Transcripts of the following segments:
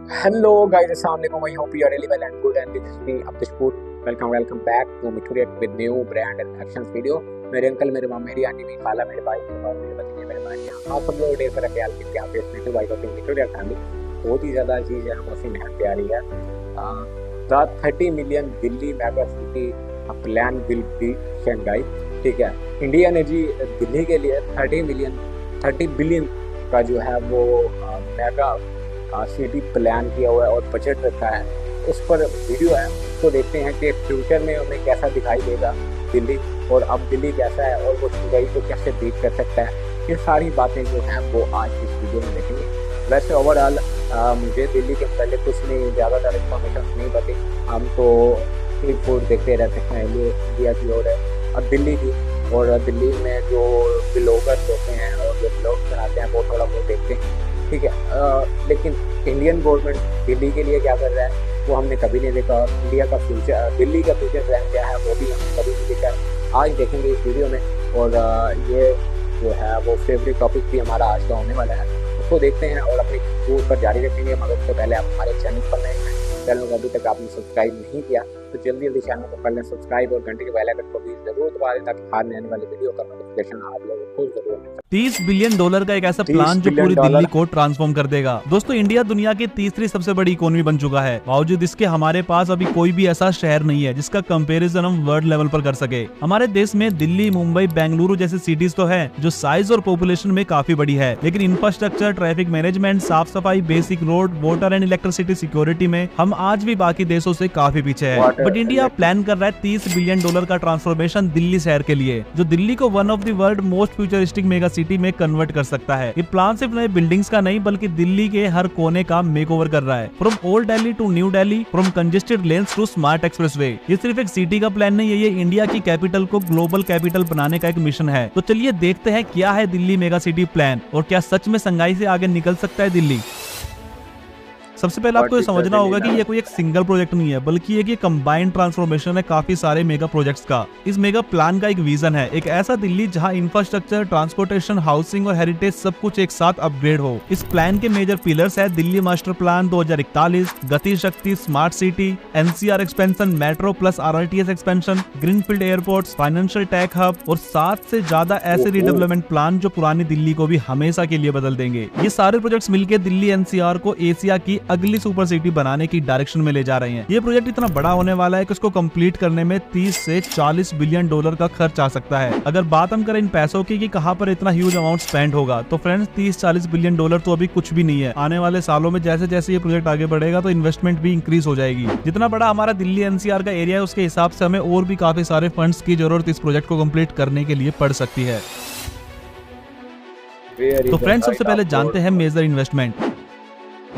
Hello guys, Assalamualaikum. I hope you are really well and good. And this is me, Abdishpur. Welcome back to Mithu React with new brand and actions video. मेरे uncle, मेरे मामा, मेरी aunty, मेरी खाला, मेरे भाई, मेरे बाप, मेरे भतीजे, मेरे भाई, आप सब लोग ढेर सारा ख्याल करके आप देख रहे भाई होते मिठू रिएक्ट फैमिली। बहुत ही ज़्यादा चीज़ है, मौसम है प्यारी है। The 30 million Delhi mega city plan will be Shanghai. ठीक है, इंडिया ने जी दिल्ली के लिए 30 बिलियन का जो है वो मेगा सिटी प्लान किया हुआ है और बजट रखा है, उस पर वीडियो है। तो देखते हैं कि फ्यूचर में हमें कैसा दिखाई देगा दिल्ली, और अब दिल्ली कैसा है और वो शंघाई को कैसे बीट कर सकता है। ये सारी बातें जो हैं वो आज इस वीडियो में देखेंगे। वैसे ओवरऑल मुझे दिल्ली के पहले कुछ नहीं, ज़्यादातर इन्फॉर्मेशन नहीं पती। हम तो स्ट्रीट फूड देखते रहते हैं इंडिया की और दिल्ली की, और दिल्ली में जो ब्लॉगर्स होते हैं और जो ब्लॉग बनाते हैं वो थोड़ा बहुत देखते हैं। ठीक है, लेकिन इंडियन गवर्नमेंट दिल्ली के लिए क्या कर रहा है वो हमने कभी नहीं देखा। इंडिया का फ्यूचर, दिल्ली का फ्यूचर प्लान क्या है वो भी हमने कभी नहीं देखा। आज देखेंगे इस वीडियो में, और ये जो है वो फेवरेट टॉपिक भी हमारा आज का होने वाला है, उसको देखते हैं और अपनी टूर पर जारी रखेंगे। मगर उससे पहले आप हमारे चैनल पर नए हैं, चैनल को अभी तक आपने सब्सक्राइब नहीं किया तो जल्दी चैनल को कर लें सब्सक्राइब, और घंटे के बेल आइकन को भी जरूर दबा दें ताकि हर आने वाली वीडियो का नोटिफिकेशन आप लोगों को जरूर मिले। $30 बिलियन का एक ऐसा प्लान जो पूरी दिल्ली को ट्रांसफॉर्म कर देगा। दोस्तों, इंडिया दुनिया की तीसरी सबसे बड़ी इकोनॉमी बन चुका है। बावजूद इसके हमारे पास अभी कोई भी ऐसा शहर नहीं है जिसका कंपैरिजन हम वर्ल्ड लेवल पर कर सके। हमारे देश में दिल्ली, मुंबई, बेंगलुरु जैसे सिटीज तो है जो साइज और पॉपुलेशन में काफी बड़ी है, लेकिन इंफ्रास्ट्रक्चर, ट्रैफिक मैनेजमेंट, साफ सफाई, basic road, water and electricity security में हम आज भी बाकी देशों से काफी पीछे है। बट इंडिया प्लान कर रहा है $30 बिलियन का ट्रांसफॉर्मेशन दिल्ली शहर के लिए, जो दिल्ली को one of the world most futuristic mega city में कन्वर्ट कर सकता है। ये प्लान सिर्फ नए बिल्डिंग्स का नहीं बल्कि दिल्ली के हर कोने का मेकओवर कर रहा है, from old Delhi to new Delhi, from congested lanes to smart expressway. ये सिर्फ एक सिटी का प्लान नहीं है, ये इंडिया की कैपिटल को ग्लोबल कैपिटल बनाने का एक मिशन है। तो चलिए देखते हैं क्या है दिल्ली मेगा सिटी प्लान, और क्या सच में शंघाई से आगे निकल सकता है दिल्ली। सबसे पहले आपको ये समझना होगा कि ये कोई एक सिंगल प्रोजेक्ट नहीं है, बल्कि ये कंबाइंड ट्रांसफॉर्मेशन है काफी सारे मेगा प्रोजेक्ट्स का। इस मेगा प्लान का एक विजन है, एक ऐसा दिल्ली जहां इंफ्रास्ट्रक्चर, ट्रांसपोर्टेशन, हाउसिंग और हेरिटेज सब कुछ एक साथ अपग्रेड हो। इस प्लान के मेजर पिलर्स है दिल्ली मास्टर प्लान 2041, गति शक्ति, smart city, NCR expansion, metro plus RRTS expansion, greenfield airports, financial tech hub और 7 से ज्यादा ऐसे रिडेवलपमेंट प्लान जो पुरानी दिल्ली को भी हमेशा के लिए बदल देंगे। ये सारे प्रोजेक्ट्स मिलकर दिल्ली NCR को एशिया की अगली सुपर सिटी बनाने की डायरेक्शन में ले जा रहे हैं। ये प्रोजेक्ट इतना बड़ा होने वाला है कि उसको कंप्लीट करने में 30 से $40 बिलियन का खर्च आ सकता है। अगर बात हम करें इन पैसों की कि कहां पर इतना ह्यूज अमाउंट स्पेंड होगा, तो फ्रेंड्स $30-40 बिलियन तो अभी कुछ भी नहीं है। आने वाले सालों में जैसे जैसे ये प्रोजेक्ट आगे बढ़ेगा तो इन्वेस्टमेंट भी इंक्रीज हो जाएगी। जितना बड़ा हमारा दिल्ली NCR का एरिया है उसके हिसाब से हमें और भी काफी सारे फंड्स की जरूरत इस प्रोजेक्ट को कंप्लीट करने के लिए पड़ सकती है। तो फ्रेंड्स, सबसे पहले जानते हैं major investment.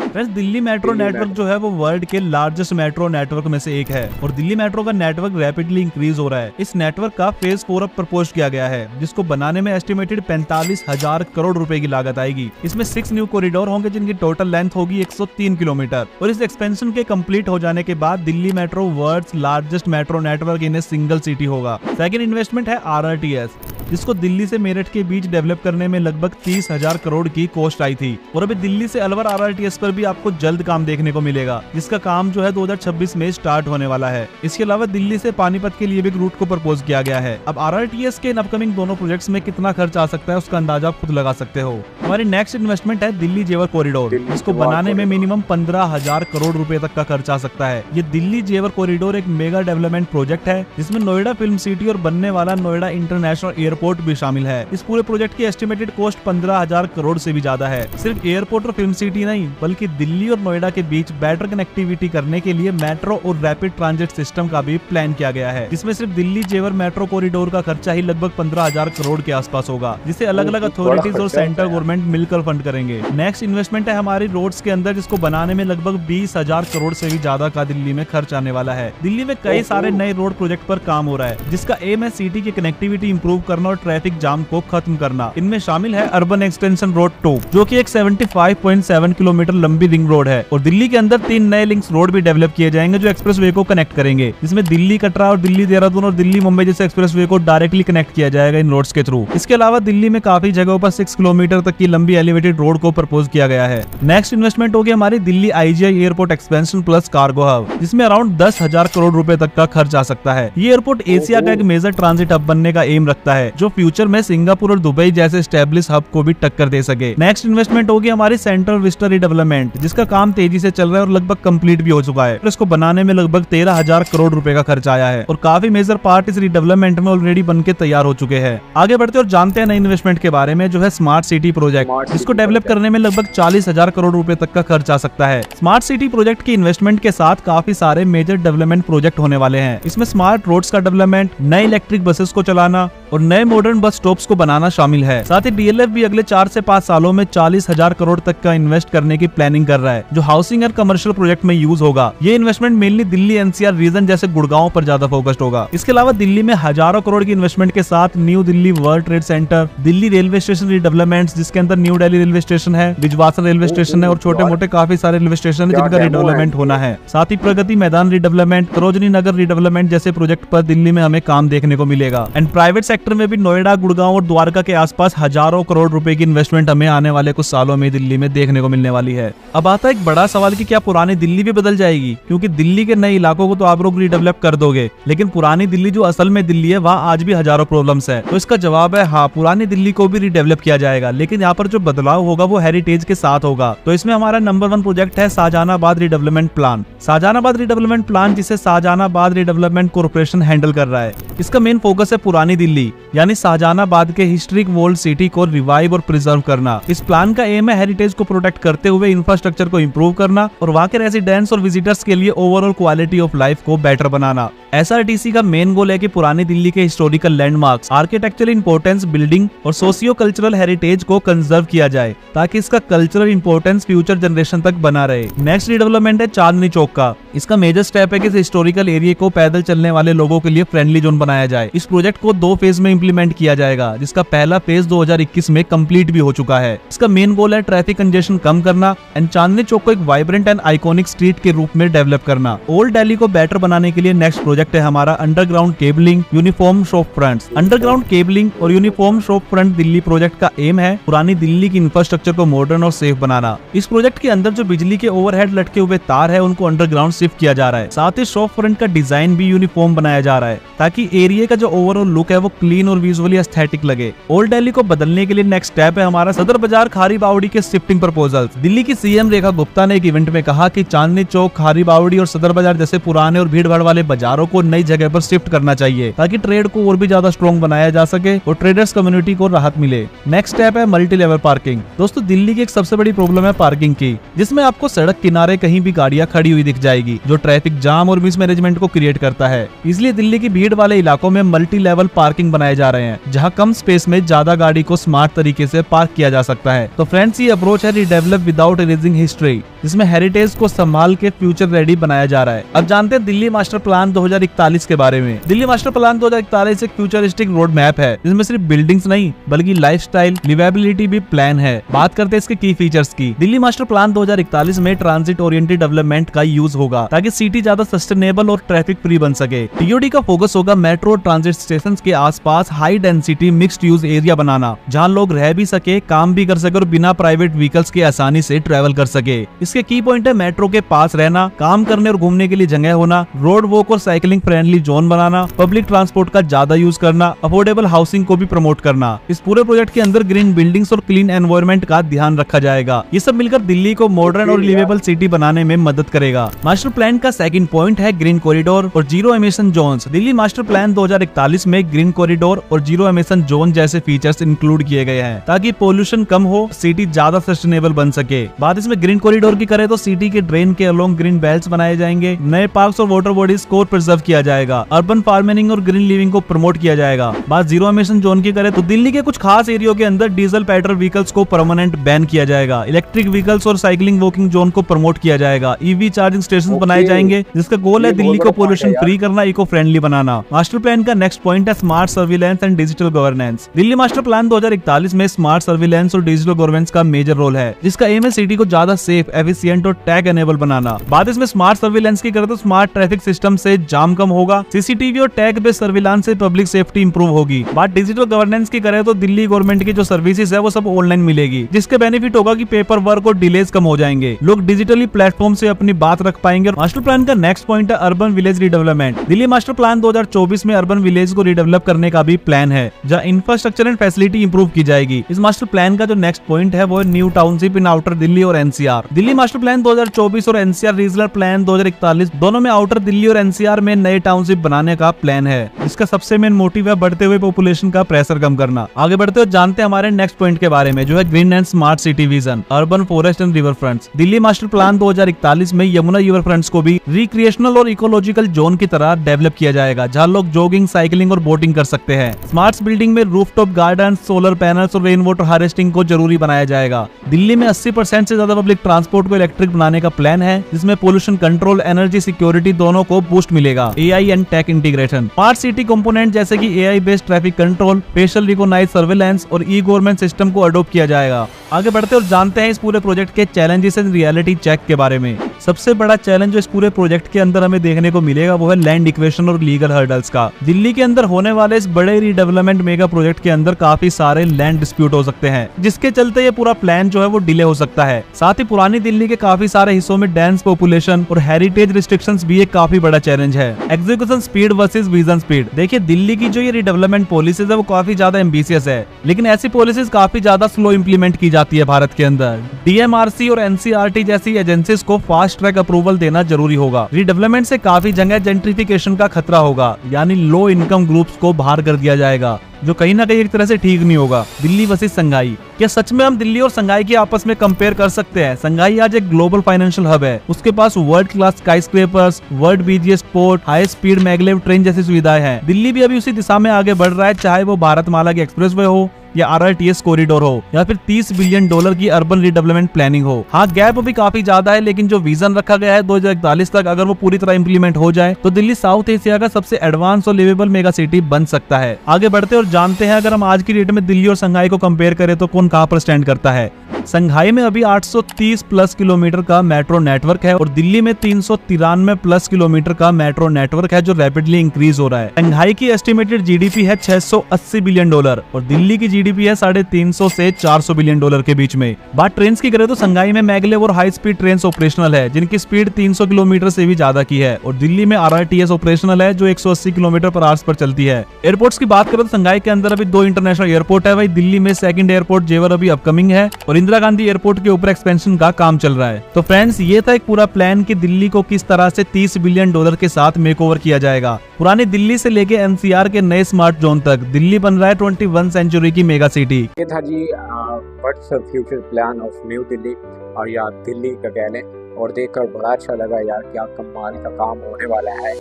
Friends, Delhi metro network जो है वो वर्ल्ड के लार्जेस्ट मेट्रो नेटवर्क में से एक है, और दिल्ली मेट्रो का नेटवर्क रैपिडली इंक्रीज हो रहा है। इस नेटवर्क का फेज 4 अब प्रपोज किया गया है, जिसको बनाने में एस्टिमेटेड 45,000 करोड़ रुपए की लागत आएगी। इसमें 6 न्यू कॉरिडोर होंगे जिनकी टोटल लेंथ होगी 103 किलोमीटर, और इस एक्सपेंशन के कंप्लीट हो जाने के बाद Delhi metro world's largest metro network in a single city होगा। सेकेंड इन्वेस्टमेंट है RRTS, जिसको दिल्ली से मेरठ के बीच डेवलप करने में लगभग 30,000 करोड़ की कॉस्ट आई थी, और अभी दिल्ली से अलवर RRTS पर भी आपको जल्द काम देखने को मिलेगा, जिसका काम जो है 2026 में स्टार्ट होने वाला है। इसके अलावा दिल्ली से पानीपत के लिए भी एक रूट को प्रपोज किया गया है। अब RRTS के इन अपकमिंग दोनों प्रोजेक्ट्स में कितना खर्च आ सकता है उसका अंदाजा आप खुद लगा सकते हो। हमारी नेक्स्ट इन्वेस्टमेंट है दिल्ली जेवर कॉरिडोर, जिसको बनाने में मिनिमम 15,000 करोड़ रुपए तक का खर्च आ सकता है। ये दिल्ली जेवर कॉरिडोर एक मेगा डेवलपमेंट प्रोजेक्ट है जिसमें नोएडा फिल्म सिटी और बनने वाला नोएडा इंटरनेशनल एयरपोर्ट भी शामिल है। इस पूरे प्रोजेक्ट की एस्टिमेटेड कॉस्ट 15,000 करोड़ से भी ज्यादा है। सिर्फ एयरपोर्ट और फिल्म सिटी नहीं, बल्कि दिल्ली और नोएडा के बीच बेटर कनेक्टिविटी करने के लिए मेट्रो और रैपिड ट्रांजिट सिस्टम का भी प्लान किया गया है, जिसमें सिर्फ दिल्ली जेवर मेट्रो कॉरिडोर का खर्चा ही लगभग 15,000 करोड़ के आसपास होगा, जिसे अलग अलग अथॉरिटीज और सेंट्रल गवर्नमेंट मिलकर फंड करेंगे। नेक्स्ट इन्वेस्टमेंट है हमारी रोड्स के अंदर, जिसको बनाने में लगभग 20,000 करोड़ से भी ज्यादा का दिल्ली में खर्च आने वाला है। दिल्ली में कई सारे नए रोड प्रोजेक्ट पर काम हो रहा है, जिसका एम है सिटी की कनेक्टिविटी इंप्रूव करना और ट्रैफिक जाम को खत्म करना। इनमें शामिल है अर्बन एक्सटेंशन रोड 2, जो कि एक 75.7 किलोमीटर लंबी रिंग रोड है, और दिल्ली के अंदर 3 नए लिंक्स रोड भी डेवलप किए जाएंगे जो एक्सप्रेसवे को कनेक्ट करेंगे, जिसमें दिल्ली कटरा और दिल्ली देहरादून और दिल्ली मुंबई जैसे एक्सप्रेसवे को डायरेक्टली कनेक्ट किया जाएगा इन रोड्स के थ्रू। इसके अलावा दिल्ली में काफी जगहों पर 6 किलोमीटर तक की लंबी एलिवेटेड रोड को प्रपोज किया गया है। नेक्स्ट इन्वेस्टमेंट होगी हमारी Delhi IGI airport expansion plus cargo hub, जिसमें अराउंड 10,000 करोड़ रुपए तक का खर्च आ सकता है। ये एयरपोर्ट एशिया का एक मेजर ट्रांजिट हब बनने का एम रखता है, जो फ्यूचर में सिंगापुर और दुबई जैसे स्टैब्लिश हब को भी टक्कर दे सके। नेक्स्ट इन्वेस्टमेंट होगी हमारी सेंट्रल विस्टा रिडेवलपमेंट, जिसका काम तेजी से चल रहा है और लगभग कंप्लीट भी हो चुका है। इसको बनाने में लगभग 13,000 करोड़ रुपए का खर्च आया है, और काफी मेजर पार्ट इस रिडेवलपमेंट में ऑलरेडी बनके तैयार हो चुके हैं। आगे बढ़ते और जानते हैं नई इन्वेस्टमेंट के बारे में, जो है स्मार्ट सिटी प्रोजेक्ट, जिसको डेवलप करने में लगभग 40,000 करोड़ रुपए तक का खर्च आ सकता है। स्मार्ट सिटी प्रोजेक्ट की इन्वेस्टमेंट के साथ काफी सारे मेजर डेवलपमेंट प्रोजेक्ट होने वाले हैं। इसमें स्मार्ट रोड्स का डेवलपमेंट, नए इलेक्ट्रिक बसेस को चलाना और नए मॉडर्न बस स्टॉप्स को बनाना शामिल है। साथ ही DLF भी अगले 4 से 5 सालों में 40,000 करोड़ तक का इन्वेस्ट करने की प्लानिंग कर रहा है, जो हाउसिंग और कमर्शियल प्रोजेक्ट में यूज होगा। ये investment mainly Delhi NCR region जैसे गुड़गांव पर ज्यादा फोकस्ड होगा। इसके अलावा दिल्ली में हजारों करोड़ की इन्वेस्टमेंट के साथ new Delhi world trade centre, Delhi railway station redevelopment, जिसके अंदर न्यू दिल्ली रेलवे स्टेशन है, बिजवासन रेलवे स्टेशन है और छोटे मोटे काफी सारे रेलवे स्टेशन है जिनका रिडेवलपमेंट होना है। साथ ही प्रगति मैदान रिडेवलपमेंट, सरोजनी नगर रिडेवलपमेंट जैसे प्रोजेक्ट पर दिल्ली में हमें काम देखने को मिलेगा। एंड प्राइवेट सेक्टर में भी नोएडा, गुड़गांव और द्वारका के आसपास हजारों करोड़ रुपए की इन्वेस्टमेंट हमें आने वाले कुछ सालों में दिल्ली में देखने को मिलने वाली है। अब आता है एक बड़ा सवाल कि क्या पुरानी दिल्ली भी बदल जाएगी, क्योंकि दिल्ली के नए इलाकों को तो आप लोग रिडेवलप कर दोगे, लेकिन पुरानी दिल्ली जो असल में दिल्ली है वहाँ आज भी हजारों प्रॉब्लम्स है। तो इसका जवाब है हाँ, पुरानी दिल्ली को भी रिडेवलप किया जाएगा, लेकिन यहाँ पर जो बदलाव होगा वो हेरिटेज के साथ होगा। तो इसमें हमारा नंबर 1 प्रोजेक्ट है Shahjahanabad redevelopment plan. Shahjahanabad redevelopment plan, जिसे शाहजहानाबाद रिडेवलपमेंट कॉर्पोरेशन हैंडल कर रहा है, इसका मेन फोकस है पुरानी दिल्ली यानी शाहजहानाबाद के हिस्ट्रिक वोल्ड सिटी को रिवाइव और प्रिजर्व करना। इस प्लान का एम है हेरिटेज को प्रोटेक्ट करते हुए इंफ्रास्ट्रक्चर को इंप्रूव करना और वहाँ के रेजिडेंट्स और विजिटर्स के लिए ओवरऑल क्वालिटी ऑफ लाइफ को बेटर बनाना। SRTC का मेन गोल है कि पुरानी दिल्ली के historical landmarks, architectural importance, building और सोशियो कल्चरल हेरिटेज को कंजर्व किया जाए, ताकि इसका कल्चरल इंपोर्टेंस फ्यूचर जनरेशन तक बना रहे। नेक्स्ट रिडेवलपमेंट है चांदनी चौक का। इसका मेजर स्टेप है कि इस हिस्टोरिकल एरिया को पैदल चलने वाले लोगों के लिए फ्रेंडली जोन बनाया जाए। इस प्रोजेक्ट को 2 फेज में इंप्लीमेंट किया जाएगा, जिसका पहला फेज 2021 में कंप्लीट भी हो चुका है। इसका मेन गोल है ट्रैफिक कंजेशन कम करना एंड चांदनी चौक को एक वाइब्रेंट एंड आइकॉनिक स्ट्रीट के रूप में डेवलप करना। ओल्ड दिल्ली को बेटर बनाने के लिए नेक्स्ट प्रोजेक्ट है हमारा underground cabling, uniform shop fronts. Underground cabling और uniform shop front Delhi project का एम है पुरानी दिल्ली की इंफ्रास्ट्रक्चर को मॉडर्न और सेफ बनाना। इस प्रोजेक्ट के अंदर जो बिजली के ओवरहेड लटके हुए तार है उनको अंडरग्राउंड शिफ्ट किया जा रहा है। साथ ही शॉप फ्रंट का डिजाइन भी यूनिफॉर्म बनाया जा रहा है, ताकि एरिया का जो ओवरऑल लुक है वो क्लीन और विजुअली एस्थेटिक लगे। ओल्ड दिल्ली को बदलने के लिए नेक्स्ट स्टेप है हमारा सदर बाजार खारी बावड़ी के शिफ्टिंग प्रपोजल्स। दिल्ली की CM रेखा गुप्ता ने एक इवेंट में कहा कि चांदनी चौक, खारी बावड़ी और सदर बाजार जैसे पुराने और भीड़ भाड़ वाले बाजारों को नई जगह पर शिफ्ट करना चाहिए, ताकि ट्रेड को और भी ज्यादा स्ट्रॉन्ग बनाया जा सके और ट्रेडर्स कम्युनिटी को राहत मिले। नेक्स्ट स्टेप है मल्टी लेवल पार्किंग। दोस्तों, दिल्ली की एक सबसे बड़ी प्रॉब्लम है पार्किंग की, जिसमें आपको सड़क किनारे कहीं भी गाड़ियां खड़ी हुई दिख जाएगी, जो ट्रैफिक जाम और मिसमैनेजमेंट को क्रिएट करता है। इसलिए दिल्ली की भीड़ वाले इलाकों में मल्टी लेवल पार्किंग बनाए जा रहे हैं, जहां कम स्पेस में ज्यादा गाड़ी को स्मार्ट तरीके से पार्क किया जा सकता है। तो फ्रेंड्स, ये अप्रोच है रिडेवलप विदाउट इरेजिंग हिस्ट्री, जिसमें हेरिटेज को संभाल के फ्यूचर रेडी बनाया जा रहा है। अब जानते हैं दिल्ली मास्टर प्लान 2041 के बारे में। दिल्ली मास्टर प्लान 2041 एक फ्यूचरिस्टिक रोड मैप है, जिसमें सिर्फ बिल्डिंग्स नहीं बल्कि लाइफस्टाइल, लिवेबिलिटी भी प्लान है। बात करते हैं इसके की फीचर्स की। दिल्ली मास्टर प्लान 2041 में ट्रांजिट ओरिएंटेड डेवलपमेंट का यूज होगा, ताकि सिटी ज्यादा सस्टेनेबल और ट्रैफिक फ्री बन सके। TOD का फोकस होगा मेट्रो ट्रांजिट स्टेशन के आसपास high density mixed use area बनाना, जहाँ लोग रह भी सके, काम भी कर सके और बिना प्राइवेट व्हीकल्स के आसानी से ट्रेवल कर सके। इसके की पॉइंट है मेट्रो के पास रहना, काम करने और घूमने के लिए जगह होना, रोड वॉक और साइकिलिंग फ्रेंडली जोन बनाना, पब्लिक ट्रांसपोर्ट का ज्यादा यूज करना, अफोर्डेबल हाउसिंग को भी प्रमोट करना। इस पूरे प्रोजेक्ट के अंदर ग्रीन बिल्डिंग्स और क्लीन एनवायरनमेंट का ध्यान रखा जाएगा। ये सब मिलकर दिल्ली को मॉडर्न और लिवेबल सिटी बनाने में मदद करेगा। मास्टर प्लान का सेकंड पॉइंट है ग्रीन कॉरिडोर और zero emission zones. Delhi master plan 2041 में ग्रीन कॉरिडोर और जीरो एमिशन जोन जैसे फीचर्स इंक्लूड किए गए हैं, ताकि पोल्यूशन कम हो, सिटी ज्यादा सस्टेनेबल बन सके। बात इसमें ग्रीन कॉरिडोर की करें तो सिटी के ड्रेन के अलोंग ग्रीन बेल्ट्स बनाए जाएंगे, नए पार्क्स और वाटर बॉडीज को प्रिजर्व प्रिजर्व किया जाएगा। अर्बन फार्मिंग और ग्रीन लिविंग को प्रमोट किया जाएगा। बात जीरो एमिशन जोन की करें तो दिल्ली के कुछ खास एरियो के अंदर डीजल पेट्रोल व्हीकल्स को परमानेंट बैन किया जाएगा। इलेक्ट्रिक व्हीकल्स और साइकिलिंग वॉकिंग जोन को प्रमोट किया जाएगा। ईवी चार्जिंग स्टेशन बनाए जाएंगे, जिसका गोल है दिल्ली को पोल्यूशन फ्री करना, इको फ्रेंडली बनाना। मास्टर प्लान का नेक्स्ट पॉइंट है smart surveillance and digital governance. Delhi master plan 2041 में स्मार्ट सर्विलेंस और डिजिटल गवर्नेंस का मेजर रोल है, जिसका एम है सिटी को ज्यादा सेफ, एफिशिएंट और टैग एनेबल बनाना। बात इसमें स्मार्ट सर्विलेंस की करें तो स्मार्ट ट्रैफिक सिस्टम से जाम कम होगा, सीसीटीवी और टैग बेस्ड सर्विलांस से पब्लिक सेफ्टी इंप्रूव होगी। बात डिजिटल गवर्नेंस की करें तो दिल्ली गवर्नमेंट की जो सर्विसेज है वो सब ऑनलाइन मिलेगी, जिसके बेनिफिट होगा कि पेपर वर्क और डिलेज कम हो जाएंगे। लोग डिजिटली प्लेटफॉर्म से अपनी बात रख पाएंगे। मास्टर प्लान का नेक्स्ट पॉइंट है urban village redevelopment. Delhi master plan 2024 में अर्बन विलेज को रिडेवलप करने का भी प्लान है, जहां इंफ्रास्ट्रक्चर एंड फैसिलिटी इंप्रूव की जाएगी। इस मास्टर प्लान का जो नेक्स्ट पॉइंट है वो है न्यू टाउनशिप इन आउटर दिल्ली और एनसीआर। दिल्ली मास्टर प्लान 2024 और एनसीआर रीजनल प्लान 2041 दोनों में आउटर दिल्ली और एनसीआर में नए टाउनशिप बनाने का प्लान है, जिसका सबसे मेन मोटिव है बढ़ते हुए पॉपुलेशन का प्रेशर कम करना। आगे बढ़ते हुए जानते हैं हमारे नेक्स्ट पॉइंट के बारे में, जो है green and smart city vision, urban forest and river fronts. Delhi master plan 2041 में यमुना रिवर फ्रंट्स को भी रिक्रिएशनल और इकोलॉजिकल जोन की तरह डेवलप किया जाएगा, जहां लोग जॉगिंग, साइकिलिंग और बोटिंग कर सकते हैं। स्मार्ट बिल्डिंग में रूफटॉप गार्डन, सोलर पैनल्स और रेन वाटर हार्वेस्टिंग को जरूरी बनाया जाएगा। दिल्ली में 80% से ज्यादा पब्लिक ट्रांसपोर्ट को इलेक्ट्रिक बनाने का प्लान है, जिसमें पोल्यूशन कंट्रोल, एनर्जी सिक्योरिटी दोनों को बूस्ट मिलेगा। AI and tech integration, smart city component जैसे कि AI based traffic control, facial recognize surveillance और ई गवर्नमेंट सिस्टम को अडॉप्ट किया जाएगा। आगे बढ़ते और जानते हैं इस पूरे प्रोजेक्ट के चैलेंजेस एंड रियलिटी चेक के बारे में। सबसे बड़ा चैलेंज जो इस पूरे प्रोजेक्ट के अंदर हमें देखने को मिलेगा वो है लैंड इक्वेशन और लीगल हर्डल्स का। दिल्ली के अंदर होने वाले इस बड़े रीडेवलपमेंट मेगा प्रोजेक्ट के अंदर काफी सारे लैंड डिस्प्यूट हो सकते हैं, जिसके चलते ये पूरा प्लान जो है वो डिले हो सकता है। साथ ही पुरानी दिल्ली के काफी सारे हिस्सों में डेंस पॉपुलेशन और हेरिटेज रिस्ट्रिक्शंस भी एक काफी बड़ा चैलेंज है। Execution speed versus vision speed. देखिए दिल्ली की जो ये रिडेवलपमेंट पॉलिसीज है वो काफी ज्यादा एम्बिशियस है, लेकिन ऐसी पॉलिसीज काफी ज्यादा स्लो इंप्लीमेंट की जाती है भारत के अंदर। डीएमआरसी और एनसीआरटी जैसी एजेंसीज को फास्ट ट्रैक अप्रूवल देना जरूरी होगा। रीडेवलपमेंट से काफी जगह जेंट्रिफिकेशन का खतरा होगा, यानी लो इनकम ग्रुप्स को बाहर कर दिया जाएगा, जो कहीं ना कहीं एक तरह से ठीक नहीं होगा। दिल्ली वर्सेस संघाई, क्या सच में हम दिल्ली और संघाई की आपस में कंपेयर कर सकते हैं? संघाई आज एक ग्लोबल फाइनेंशियल हब है, उसके पास world class skyscrapers, world busiest port, high speed maglev train जैसी सुविधाएं हैं। दिल्ली भी अभी उसी दिशा में आगे बढ़ रहा है, चाहे वो भारतमाला की एक्सप्रेसवे हो या आरआरटीएस कॉरिडोर हो या फिर $30 बिलियन की अर्बन रिडेवलपमेंट प्लानिंग हो। हाँ, गैप अभी काफी ज्यादा है, लेकिन जो विजन रखा गया है 2041 तक, अगर वो पूरी तरह इंप्लीमेंट हो जाए तो दिल्ली साउथ एशिया का सबसे एडवांस और लिवेबल मेगा सिटी बन सकता है। आगे बढ़ते और जानते हैं अगर हम आज की डेट में दिल्ली और संघाई को कंपेयर करें तो कौन कहां पर स्टैंड करता है। संघाई में अभी 830 प्लस किलोमीटर का मेट्रो नेटवर्क है और दिल्ली में 393 प्लस किलोमीटर का मेट्रो नेटवर्क है, जो रैपिडली इंक्रीज हो रहा है। संघाई की एस्टिमेटेड जीडीपी है $680 बिलियन और दिल्ली की जीडीपी है 350 से $400 बिलियन के बीच में। बात ट्रेन की करें तो संघाई में मैगलेव और हाई स्पीड ट्रेन ऑपरेशनल है, जिनकी स्पीड 300 किलोमीटर से भी ज्यादा की है, और दिल्ली में आरआरटीएस ऑपरेशनल है, जो 180 किलोमीटर पर आवर्स पर चलती है। एयरपोर्ट्स की बात करें तो संघाई के अंदर अभी 2 इंटरनेशनल एयरपोर्ट है। वही दिल्ली में सेकंड एयरपोर्ट जेवर अभी अपकमिंग है और इंदिरा गांधी एयरपोर्ट के ऊपर एक्सपेंशन का काम चल रहा है। तो फ्रेंड्स, ये था एक पूरा प्लान कि दिल्ली को किस तरह से $30 बिलियन के साथ मेकओवर किया जाएगा। पुरानी दिल्ली से लेके एनसीआर के नए स्मार्ट जोन तक दिल्ली बन रहा है 21वीं सेंचुरी की मेगा सिटी। ये था जी what's future plan of New Delhi, और यार दिल्ली का कह लें, और देखकर बड़ा अच्छा लगा यार, क्या कमाल का काम होने वाला है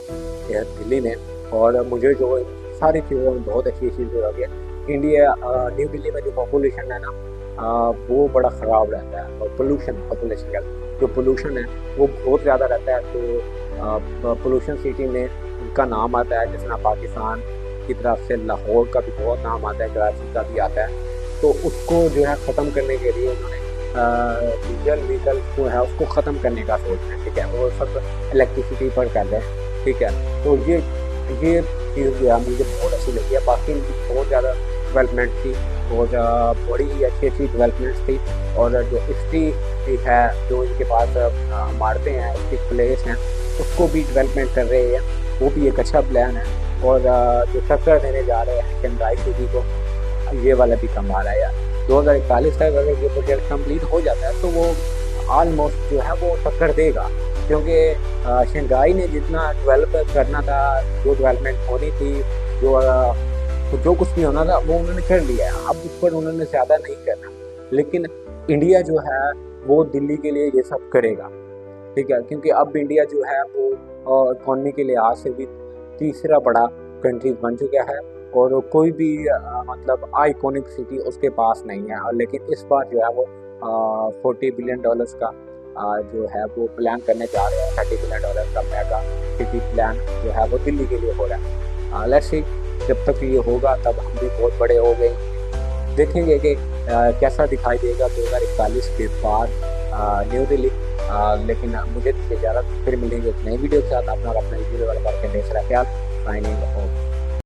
यार दिल्ली में। और मुझे जो सारी चीज़ों में बहुत अच्छी चीज़ लगी है। इंडिया न्यू दिल्ली में जो पॉपुलेशन है ना, वो बड़ा ख़राब रहता है, और पॉपुलेशन का जो पोल्यूशन है वो बहुत ज़्यादा रहता है। तो पोल्यूशन सिटी में उनका नाम आता है, जिसमें पाकिस्तान की तरफ से लाहौर का भी बहुत नाम आता है, कराची का भी आता है। तो उसको जो है ख़त्म करने के लिए उन्होंने डीजल व्हीकल जो है उसको ख़त्म करने का सोच रहे हैं, ठीक है, वो सब इलेक्ट्रिसिटी पर कर रहे हैं, ठीक है। तो ये चीज़ जो है मुझे बहुत अच्छी लगी है। बाकी बहुत ज़्यादा डेवलपमेंट थी और बड़ी ही अच्छी डेवलपमेंट्स थी, और जो हिस्ट्री है, जो इनके पास इमारतें हैं, हिस्ट्रिक प्लेस हैं, उसको भी डेवलपमेंट कर रहे हैं, वो भी एक अच्छा प्लान है। और जो टक्कर देने जा रहे हैं चेन्नई सिटी को, ये वाला भी कमाल है यार। 2041 तक अगर ये प्रोजेक्ट कंप्लीट हो जाता है तो वो ऑलमोस्ट जो है वो टक्कर देगा, क्योंकि शंघाई ने जितना डेवलप करना था, जो डेवलपमेंट होनी थी, जो कुछ भी होना था वो उन्होंने कर लिया है। अब उस पर उन्होंने ज़्यादा नहीं करना, लेकिन इंडिया जो है वो दिल्ली के लिए ये सब करेगा, ठीक है, क्योंकि अब इंडिया जो है वो इकॉनमी के लिहाज से भी तीसरा बड़ा कंट्री बन चुका है और कोई भी मतलब आइकॉनिक सिटी उसके पास नहीं है। और लेकिन इस बार जो है वो $40 बिलियन का जो है वो प्लान करने जा रहे हैं। $30 बिलियन का मेगा सिटी प्लान जो है वो दिल्ली के लिए हो रहा है। लेट्स सी, जब तक ये होगा तब हम भी बहुत बड़े हो गए, देखेंगे कि कैसा दिखाई देगा 2041 के बाद न्यू दिल्ली। लेकिन मुझे इजाज़त, फिर मिलेंगे एक नई वीडियो के साथ। अपना वीडियो वाला करके देख रहा ख्याल। Signing off.